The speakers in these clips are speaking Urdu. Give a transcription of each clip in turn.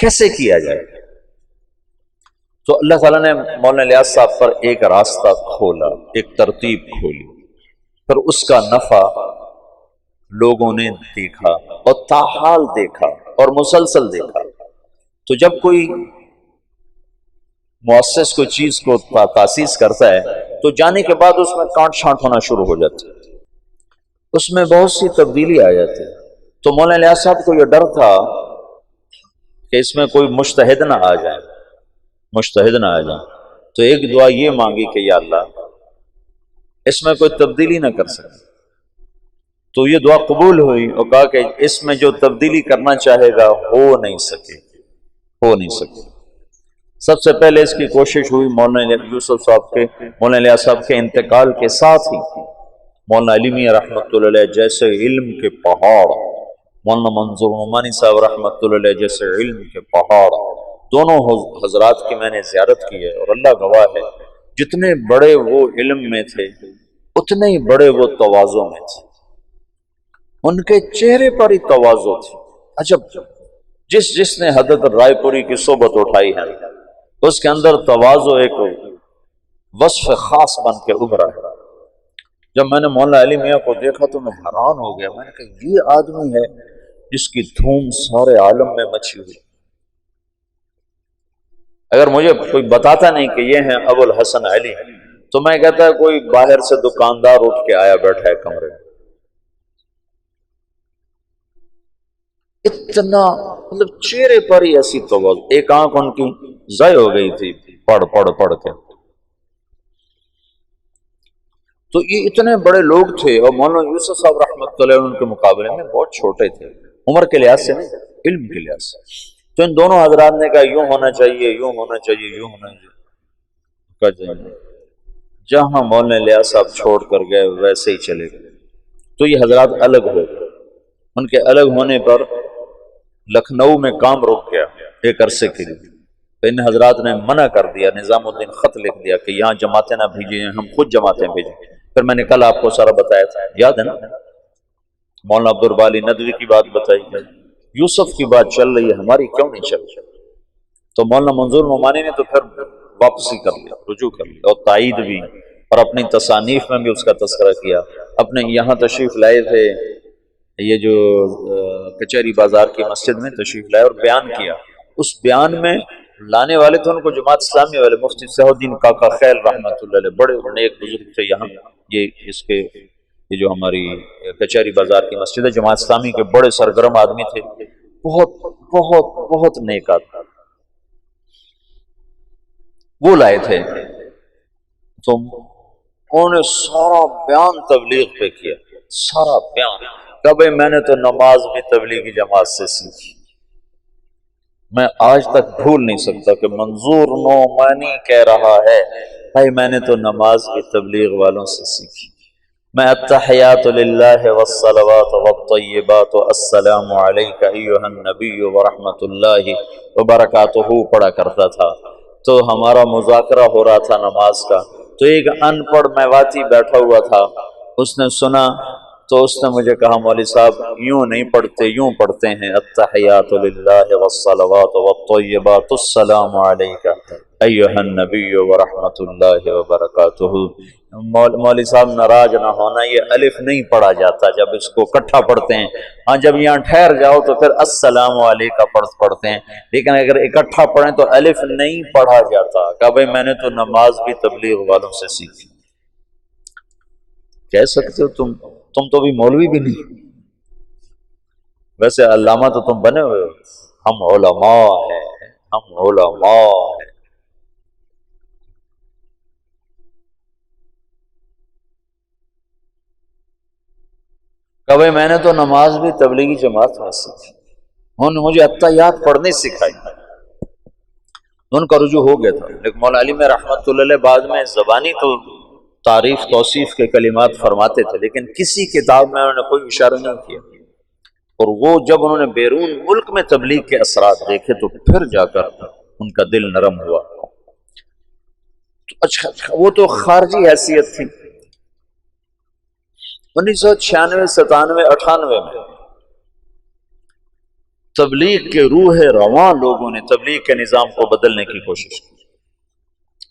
کیسے کیا جائے؟ تو اللہ تعالیٰ نے مولانا الیاس صاحب پر ایک راستہ کھولا، ایک ترتیب کھولی، پھر اس کا نفع لوگوں نے دیکھا اور تاحال دیکھا اور مسلسل دیکھا۔ تو جب کوئی مؤسس کوئی چیز کو تاسیس کرتا ہے تو جانے کے بعد اس میں کانٹ چھانٹ ہونا شروع ہو جاتی ہے، اس میں بہت سی تبدیلی آ جاتی ہے۔ تو مولانا الیاس صاحب کو یہ ڈر تھا کہ اس میں کوئی مجتہد نہ آ جائے، مجتہد نہ آ جائے، تو ایک دعا یہ مانگی کہ یا اللہ اس میں کوئی تبدیلی نہ کر سکے۔ تو یہ دعا قبول ہوئی اور کہا کہ اس میں جو تبدیلی کرنا چاہے گا ہو نہیں سکے۔ سب سے پہلے اس کی کوشش ہوئی مولانا یوسف صاحب کے، مولانا الیاس صاحب کے انتقال کے ساتھ ہی مولانا علی میاں رحمۃ اللہ علیہ جیسے علم کے پہاڑ، مولانا منظور نعمانی صاحب رحمۃ اللہ علیہ جیسے علم کے پہاڑ، دونوں حضرات کی میں نے زیارت کی ہے اور اللہ گواہ ہے جتنے بڑے وہ علم میں تھے اتنے ہی بڑے وہ تواضع میں تھے، ان کے چہرے پر ہی تواضع تھی۔ عجب، جس نے حضرت رائے پوری کی صحبت اٹھائی ہے اس کے اندر تواضع ایک وصف خاص بن کے ابھرا ہے۔ جب میں نے مولانا علی میاں کو دیکھا تو میں حیران ہو گیا، میں نے کہا یہ آدمی ہے جس کی دھوم سارے عالم میں مچی ہوئی۔ اگر مجھے کوئی بتاتا نہیں کہ یہ ہیں ابو الحسن علی تو میں کہتا ہے کوئی باہر سے دکاندار اٹھ کے آیا بیٹھا ہے کمرے میں۔ اتنا مطلب چہرے پر ہی ایسی تواضع، ایک آنکھ ان کی ضائع ہو گئی تھی پڑھ کے۔ تو یہ اتنے بڑے لوگ تھے اور مولانا یوسف صاحب رحمۃ اللہ ان کے مقابلے میں بہت چھوٹے تھے، عمر کے لحاظ سے نہیں، علم کے لحاظ سے۔ تو ان دونوں حضرات نے کہا یوں ہونا چاہیے، یوں ہونا چاہیے، یوں ہونا چاہیے۔ جہاں مولانا الیاس صاحب چھوڑ کر گئے ویسے ہی چلے گئے۔ تو یہ حضرات الگ ہو گئے، ان کے الگ ہونے پر لکھنؤ میں کام رک گیا ایک عرصے کے لیے۔ تو ان حضرات نے منع کر دیا، نظام الدین خط لکھ دیا کہ یہاں جماعتیں نہ بھیجیں، ہم خود جماعتیں بھیجیں۔ پھر میں نے کل آپ کو سارا بتایا تھا، یاد ہے نا؟ مولانا عبدالباری ندوی کی بات بتائی گئی، یوسف کی بات چل رہی ہے، ہماری کیوں نہیں چل رہی؟ تو مولانا منظور نعمانی نے تو پھر واپسی کر لیا، رجوع کر لیا اور تائید بھی، اور اپنی تصانیف میں بھی اس کا تذکرہ کیا۔ اپنے یہاں تشریف لائے تھے، یہ جو کچہری بازار کی مسجد میں تشریف لائے اور بیان کیا۔ اس بیان میں لانے والے تھے ان کو جماعت اسلامی والے مفتی صلاح الدین کاکا خیل رحمۃ اللہ علیہ، بڑے نیک بزرگ تھے یہاں، یہ جو ہماری کچہری بازار کی مسجد ہے جماعت اسلامی کے بڑے سرگرم آدمی تھے، بہت بہت بہت نیک آدمی، وہ لائے تھے۔ تو انہوں نے سارا بیان تبلیغ پہ کیا، سارا بیان۔ کہ بھائی میں نے تو نماز بھی تبلیغی جماعت سے سیکھی، میں آج تک بھول نہیں سکتا کہ منظور نعمانی کہہ رہا ہے بھائی میں نے تو نماز بھی تبلیغ والوں سے سیکھی، میں التحیات للہ والصلوات والطیبات السلام علیک ایھا النبی ورحمۃ اللہ وبرکاتہ پڑھا کرتا تھا۔ تو ہمارا مذاکرہ ہو رہا تھا نماز کا، تو ایک ان پڑھ میواتی بیٹھا ہوا تھا، اس نے سنا تو اس نے مجھے کہا مولوی صاحب یوں نہیں پڑھتے، یوں پڑھتے ہیں التحیات للہ والصلوات والطیبات السلام علیک ایھا النبی ورحمۃ اللہ وبرکاتہ۔ مولوی صاحب ناراض نہ ہونا، یہ الف نہیں پڑھا جاتا جب اس کو اکٹھا پڑھتے ہیں، ہاں جب یہاں ٹھہر جاؤ تو پھر السلام علیکہ پڑھتے ہیں، لیکن اگر اکٹھا پڑھیں تو الف نہیں پڑھا جاتا۔ کہ بھائی میں نے تو نماز بھی تبلیغ والوں سے سیکھی۔ کہہ سکتے ہو تم تو بھی مولوی بھی نہیں، ویسے علامہ تو تم بنے ہوئے ہو، ہم علماء ہیں، ہم علماء ہیں۔ کہ بھائی میں نے تو نماز بھی تبلیغی جماعت میں سیکھی، انہوں نے مجھے اتحیات پڑھنے سکھائی، ان کا رجوع ہو گیا تھا۔ لیکن مولانا علی میں رحمت اللہ علیہ بعد میں زبانی تو تعریف توصیف کے کلمات فرماتے تھے، لیکن کسی کتاب میں انہوں نے کوئی اشارہ نہیں کیا، اور وہ جب انہوں نے بیرون ملک میں تبلیغ کے اثرات دیکھے تو پھر جا کر ان کا دل نرم ہوا۔ اچھا وہ تو خارجی حیثیت تھی۔ 1996 97 98 میں تبلیغ کے روح رواں لوگوں نے تبلیغ کے نظام کو بدلنے کی کوشش کی.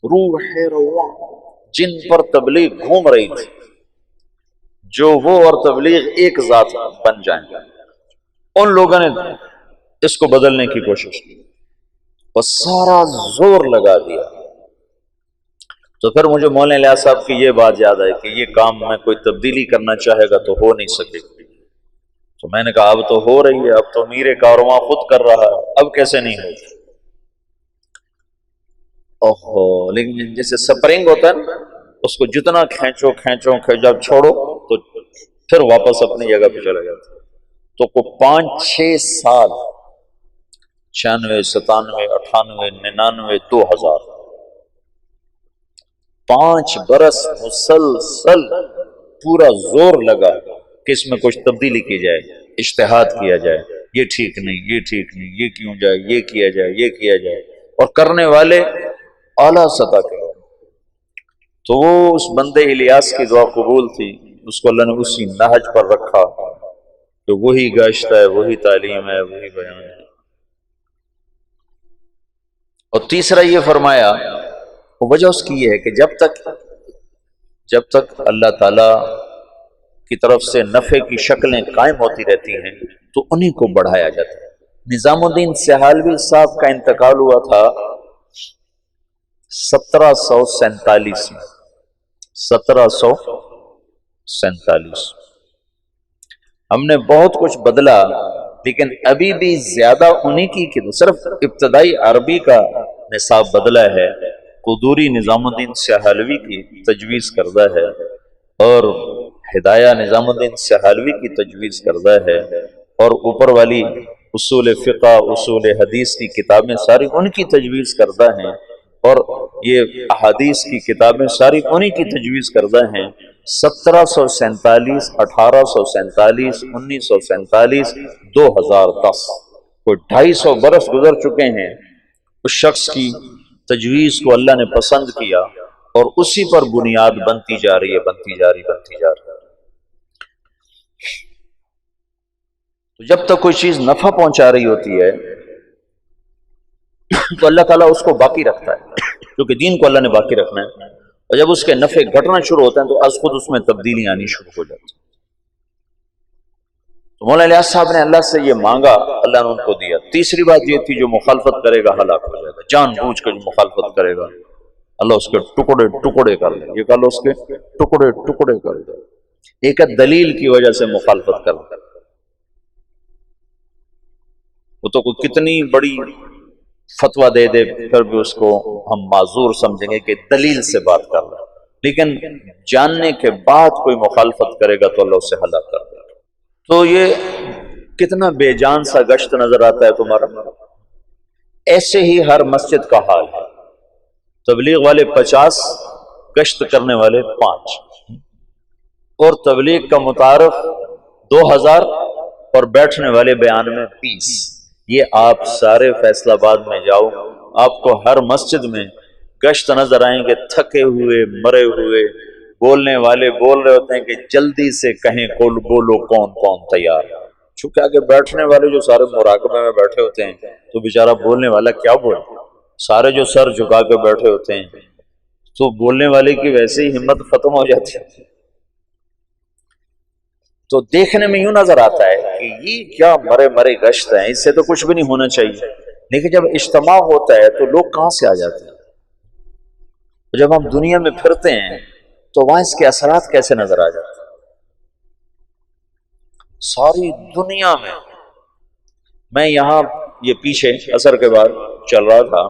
روح رواں جن پر تبلیغ گھوم رہی تھی، جو وہ اور تبلیغ ایک ذات بن جائیں، ان لوگوں نے اس کو بدلنے کی کوشش کی اور سارا زور لگا دیا. تو پھر مجھے مولانا الیاس صاحب کی یہ بات یاد آئی کہ یہ کام میں کوئی تبدیلی کرنا چاہے گا تو ہو نہیں سکے گی. تو میں نے کہا اب تو ہو رہی ہے، اب تو امیر کارواں خود کر رہا ہے، اب کیسے نہیں ہوگی. اوہو، لیکن جیسے سپرنگ ہوتا ہے نا، اس کو جتنا کھینچو جب چھوڑو تو پھر واپس اپنی جگہ پہ چلا جاتا. تو کو 5-6 سال 96 97 98 99 2000 5 برس مسلسل پورا زور لگا کہ اس میں کچھ تبدیلی کی جائے، اجتہاد کیا جائے. یہ ٹھیک نہیں، یہ ٹھیک نہیں، یہ کیوں جائے، یہ کیا جائے، یہ کیا جائے. اور کرنے والے اعلیٰ سطح کے. تو وہ اس بندے الیاس کی دعا قبول تھی، اس کو اللہ نے اسی نہج پر رکھا کہ وہی گشت ہے، وہی تعلیم ہے، وہی بیان ہے. اور تیسرا یہ فرمایا، وجہ اس کی یہ ہے کہ جب تک اللہ تعالی کی طرف سے نفع کی شکلیں قائم ہوتی رہتی ہیں تو انہی کو بڑھایا جاتا ہے. نظام الدین سہالوی صاحب کا انتقال ہوا تھا 1747 میں. 1747 ہم نے بہت کچھ بدلا، لیکن ابھی بھی زیادہ انہی کی صرف ابتدائی عربی کا نصاب بدلا ہے. قدوری نظام الدین سہالوی کی تجویز کردہ ہے اور ہدایہ نظام الدین سہالوی کی تجویز کردہ ہے، اور اوپر والی اصول فقہ، اصول حدیث کی کتابیں ساری ان کی تجویز کردہ ہیں، اور یہ احادیث کی کتابیں ساری انہی کی تجویز کردہ ہیں. 1747 1847 1947 2010 کوئی 250 برس گزر چکے ہیں. اس شخص کی تجویز کو اللہ نے پسند کیا اور اسی پر بنیاد بنتی جا رہی ہے. تو جب تک کوئی چیز نفع پہنچا رہی ہوتی ہے تو اللہ تعالیٰ اس کو باقی رکھتا ہے، کیونکہ دین کو اللہ نے باقی رکھنا ہے. اور جب اس کے نفع گھٹنا شروع ہوتے ہیں تو از خود اس میں تبدیلی آنی شروع ہو جاتی ہے. تو مولانا الیاس صاحب نے اللہ سے یہ مانگا، اللہ نے ان کو دیا. تیسری بات یہ تھی جو مخالفت کرے گا ہلاک ہو جائے گا. جان بوجھ کر جو مخالفت کرے گا اللہ اس کے ٹکڑے ٹکڑے کر دے. یہ کہا اس کے ٹکڑے ٹکڑے کر دے. ایک دلیل کی وجہ سے مخالفت کر دے، وہ تو کوئی کتنی بڑی فتویٰ دے دے پھر بھی اس کو ہم معذور سمجھیں گے کہ دلیل سے بات کر رہا ہے، لیکن جاننے کے بعد کوئی مخالفت کرے گا تو اللہ اسے ہلاک کر دے گا. تو یہ کتنا بے جان سا گشت نظر آتا ہے تمہارا. ایسے ہی ہر مسجد کا حال ہے. تبلیغ والے 50، گشت کرنے والے 5، اور تبلیغ کا متعارف 2000 اور بیٹھنے والے بیان میں 20. یہ آپ سارے فیصل آباد میں جاؤ، آپ کو ہر مسجد میں گشت نظر آئیں گے، تھکے ہوئے، مرے ہوئے. بولنے والے بول رہے ہوتے ہیں کہ جلدی سے کہیں کول بولو کون کون تیار. چونکہ آگے بیٹھنے والے جو سارے مراقبے میں بیٹھے ہوتے ہیں تو بیچارہ بولنے والا کیا بولے. سارے جو سر جھکا کے بیٹھے ہوتے ہیں تو بولنے والے کی ویسے ہی ہمت ختم ہو جاتی ہے. تو دیکھنے میں یوں نظر آتا ہے کہ یہ کیا مرے مرے گشت ہیں، اس سے تو کچھ بھی نہیں ہونا چاہیے. لیکن جب اجتماع ہوتا ہے تو لوگ کہاں سے آ جاتے ہیں. جب ہم دنیا میں پھرتے ہیں تو وہاں اس کے اثرات کیسے نظر آ جاتے ہیں. ساری دنیا میں، میں یہاں یہ پیچھے عصر کے بعد چل رہا تھا